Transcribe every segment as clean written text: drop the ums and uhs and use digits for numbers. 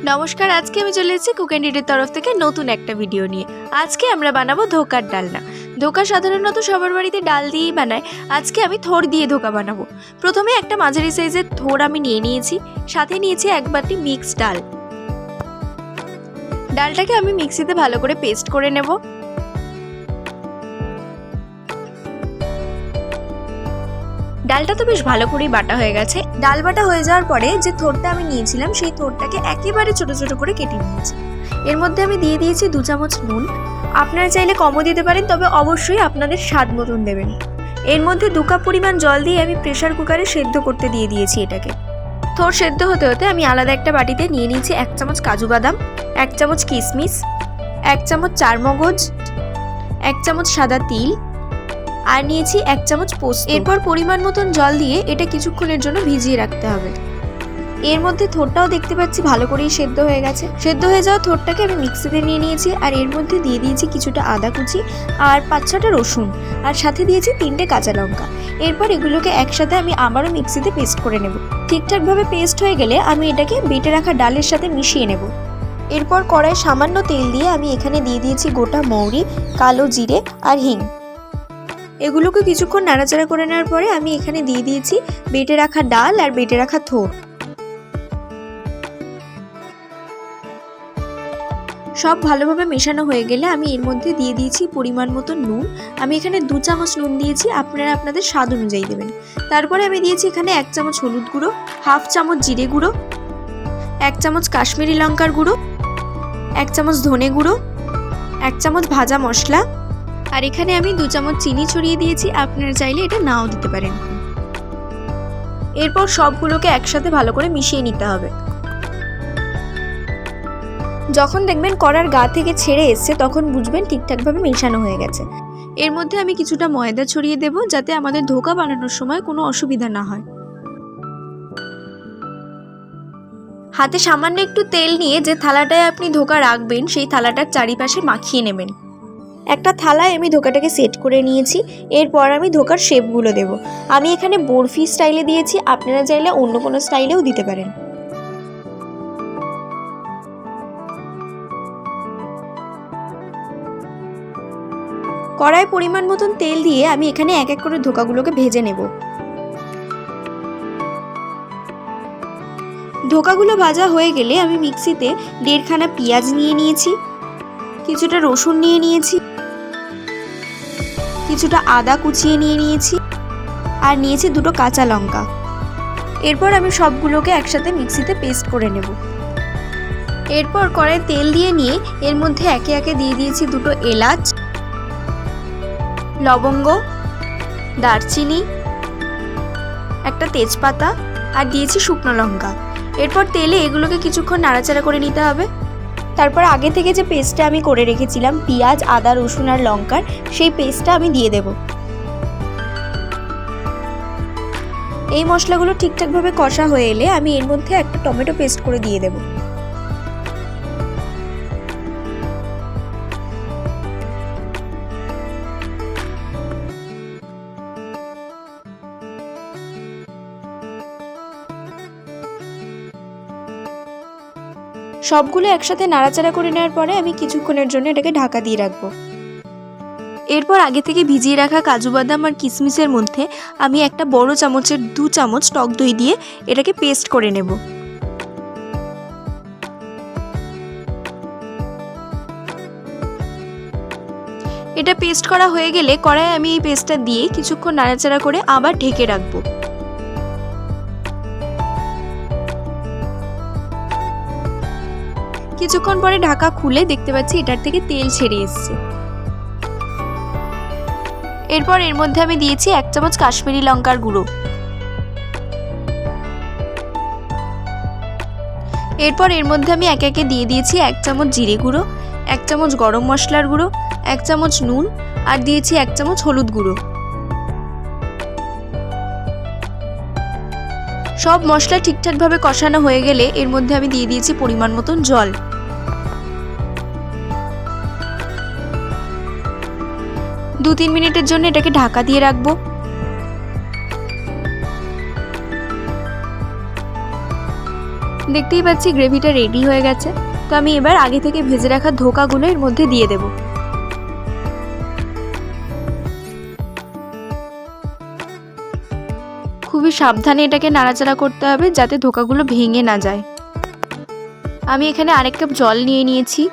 নমস্কার, আজকে আমি চলে এসেছি কুক এন্ড ইটের তরফ থেকে নতুন একটা ভিডিও নিয়ে। আজকে আমরা বানাবো ধোকার ডালনা। ধোকা সাধারণত সবার বাড়িতে ডাল দিয়েই বানায়। আজকে আমি থোড় দিয়ে ধোকা বানাবো। প্রথমে একটা মাঝারি সাইজের থোড় আমি নিয়ে নিয়েছি, সাথে নিয়েছি এক বাটি মিক্সড ডাল। ডালটাকে আমি মিক্সিতে ভালো করে পেস্ট করে নেব। ডালটা তো বেশ ভালো করেই বাটা হয়ে গেছে। ডাল বাটা হয়ে যাওয়ার পরে যে থোড়টা আমি নিয়েছিলাম সেই থোড়টাকে একেবারে ছোট ছোট করে কেটে নিয়েছি। এর মধ্যে আমি দিয়ে দিয়েছি 2 চামচ নুন। আপনারা চাইলে কমও দিতে পারেন, তবে অবশ্যই আপনাদের স্বাদ মতন দেবেন। এর মধ্যে 2 কাপ পরিমাণ জল দিয়ে আমি প্রেসার কুকারে সেদ্ধ করতে দিয়ে দিয়েছি এটাকে। থোড় সেদ্ধ হতে হতে আমি আলাদা একটা বাটিতে নিয়ে নিয়েছি 1 চামচ কাজু বাদাম, 1 চামচ কিশমিশ, 1 চামচ চারমগজ, 1 চামচ সাদা তিল আর নিয়েছি 1 চামচ পোস্ত। এরপর পরিমাণ মতন জল দিয়ে এটা কিছুক্ষণের জন্য ভিজিয়ে রাখতে হবে। এর মধ্যে থোড়টাও দেখতে পাচ্ছি ভালো করেই সেদ্ধ হয়ে গেছে। সেদ্ধ হয়ে যাওয়া থোড়টাকে আমি মিক্সিতে নিয়ে নিয়েছি আর এর মধ্যে দিয়ে দিয়েছি কিছুটা আদা কুচি আর 5-6টা রসুন আর সাথে দিয়েছি 3টে কাঁচা লঙ্কা। এরপর এগুলোকে একসাথে আমি আবারও মিক্সিতে পেস্ট করে নেব। ঠিকঠাকভাবে পেস্ট হয়ে গেলে আমি এটাকে বেটে রাখা ডালের সাথে মিশিয়ে নেব। এরপর কড়াই সামান্য তেল দিয়ে আমি এখানে দিয়ে দিয়েছি গোটা মৌরি, কালো জিরে আর হিং। এগুলোকে কিছুক্ষণ নাড়াচাড়া করে নেওয়ার পরে আমি এখানে দিয়ে দিয়েছি বেটে রাখা ডাল আর বেটে রাখা থোড়। সব ভালোভাবে মেশানো হয়ে গেলে আমি এর মধ্যে দিয়ে দিয়েছি পরিমাণ মতো নুন। আমি এখানে 2 চামচ নুন দিয়েছি, আপনারা আপনাদের স্বাদ অনুযায়ী দেবেন। তারপরে আমি দিয়েছি এখানে 1 চামচ হলুদ গুঁড়ো, 1/2 চামচ জিরে গুঁড়ো, 1 চামচ কাশ্মীরি লঙ্কার গুঁড়ো, 1 চামচ ধনে গুঁড়ো, 1 চামচ ভাজা মশলা আর এখানে আমি 2 চামচ চিনি ছড়িয়ে দিয়েছি। আপনারা চাইলে এটা নাও দিতে পারেন। এরপর সবগুলোকে একসাথে ভালো করে মিশিয়ে নিতে হবে। যখন দেখবেন কড়ার গা থেকে ছেড়ে এসছে তখন বুঝবেন ঠিকঠাকভাবে মেশানো হয়ে গেছে। এর মধ্যে আমি কিছুটা ময়দা ছড়িয়ে দেব যাতে আমাদের ধোকা বানানোর সময় কোনো অসুবিধা না হয়। হাতে সামান্য একটু তেল নিয়ে যে থালাটায় আপনি ধোকা রাখবেন সেই থালাটার চারিপাশে মাখিয়ে নেবেন। একটা থালায় আমি ধোকাটাকে সেট করে নিয়েছি। এরপর আমি ধোকার শেপগুলো দেব। আমি এখানে বরফি স্টাইলে দিয়েছি, আপনারা চাইলে অন্য কোনো স্টাইলেও দিতে পারেন। কড়াই পরিমাণ মতন তেল দিয়ে আমি এখানে এক এক করে ধোকাগুলোকে ভেজে নেব। ধোকাগুলো ভাজা হয়ে গেলে আমি মিক্সিতে 1.5 খানা পেঁয়াজ নিয়ে নিয়েছি, কিছুটা রসুন নিয়ে নিয়েছি, কিছুটা আদা কুচিয়ে নিয়ে নিয়েছি আর নিয়েছি 2টো কাঁচা লঙ্কা। এরপর আমি সবগুলোকে একসাথে মিক্সিতে পেস্ট করে নেব। এরপর কড়াইয়ে তেল দিয়ে নিয়ে এর মধ্যে একে একে দিয়ে দিয়েছি 2টো এলাচ, লবঙ্গ, দারচিনি, একটা তেজপাতা আর দিয়েছি শুকনো লঙ্কা। এরপর তেলে এগুলোকে কিছুক্ষণ নাড়াচাড়া করে নিতে হবে। তারপর আগে থেকে যে পেস্টটা আমি করে রেখেছিলাম পেঁয়াজ, আদা, রসুন আর লঙ্কার, সেই পেস্টটা আমি দিয়ে দেব। এই মশলাগুলো ঠিকঠাকভাবে কষা হয়ে এলে আমি এর মধ্যে একটা টমেটো পেস্ট করে দিয়ে দেব। সবগুলো একসাথে নাড়াচাড়া করে নেওয়ার পরে আমি কিছুক্ষণের জন্য এটাকে ঢাকা দিয়ে রাখবো। এরপর আগে থেকে ভিজিয়ে রাখা কাজু বাদাম আর কিশমিশের মধ্যে আমি একটা বড় চামচের 2 চামচ টক দই দিয়ে এটাকে পেস্ট করে নেব। এটা পেস্ট করা হয়ে গেলে কড়াইয়ে আমি এই পেস্টটা দিয়ে কিছুক্ষণ নাড়াচাড়া করে আবার ঢেকে রাখবো। কিছুক্ষণ পরে ঢাকা খুলে দেখতে পাচ্ছি এটার থেকে তেল ছেড়ে এসছে। এরপর এর মধ্যে আমি দিয়েছি 1 চামচ কাশ্মীরি লঙ্কার গুঁড়ো। এরপর এর মধ্যে আমি একে একে দিয়ে দিয়েছি 1 চামচ জিরে গুঁড়ো, 1 চামচ গরম মশলার গুঁড়ো, 1 চামচ নুন আর দিয়েছি 1 চামচ হলুদ গুঁড়ো। সব মশলা ঠিকঠাকভাবে কষানো হয়ে গেলে এর মধ্যে আমি দিয়ে দিয়েছি পরিমাণ মতন জল। 2-3 মিনিটের জন্য এটাকে ঢাকা দিয়ে রাখবো। দেখতেই পাচ্ছি গ্রেভিটা রেডি হয়ে গেছে। তো আমি এবার আগে থেকে ভেজে রাখা ধোকাগুলো এর মধ্যে দিয়ে দেব। খুবই সাবধানে এটাকে নাড়াচাড়া করতে হবে যাতে ধোকাগুলো ভেঙে না যায়। আমি এখানে আরেক কাপ জল নিয়ে নিয়েছি।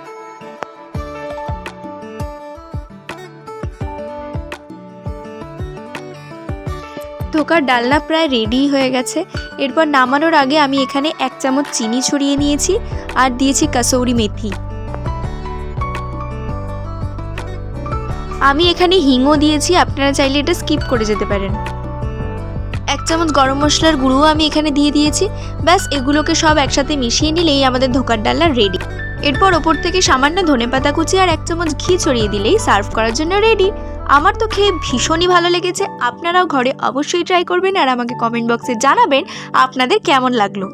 ধোকার ডালনা প্রায় রেডি হয়ে গেছে। এরপর নামানোর আগে আমি এখানে 1 চামচ চিনি ছড়িয়ে নিয়েছি আর দিয়েছি কাসৌরি মেথি। আমি এখানে হিংও দিয়েছি, আপনারা চাইলে এটা স্কিপ করে যেতে পারেন। 1 চামচ গরম মশলার গুঁড়ো আমি এখানে দিয়ে দিয়েছি। ব্যাস এগুলোকে সব একসাথে মিশিয়ে নিলেই আমাদের ধোকার ডালনা রেডি। এরপর ওপর থেকে সামান্য ধনেপাতা কুচি আর 1 চামচ ঘি ছড়িয়ে দিলেই সার্ভ করার জন্য রেডি। আমার তো খেয়ে ভীষণই ভালো লেগেছে। আপনারাও ঘরে অবশ্যই ট্রাই করবেন আর আমাকে কমেন্ট বক্সে জানাবেন আপনাদের কেমন লাগলো।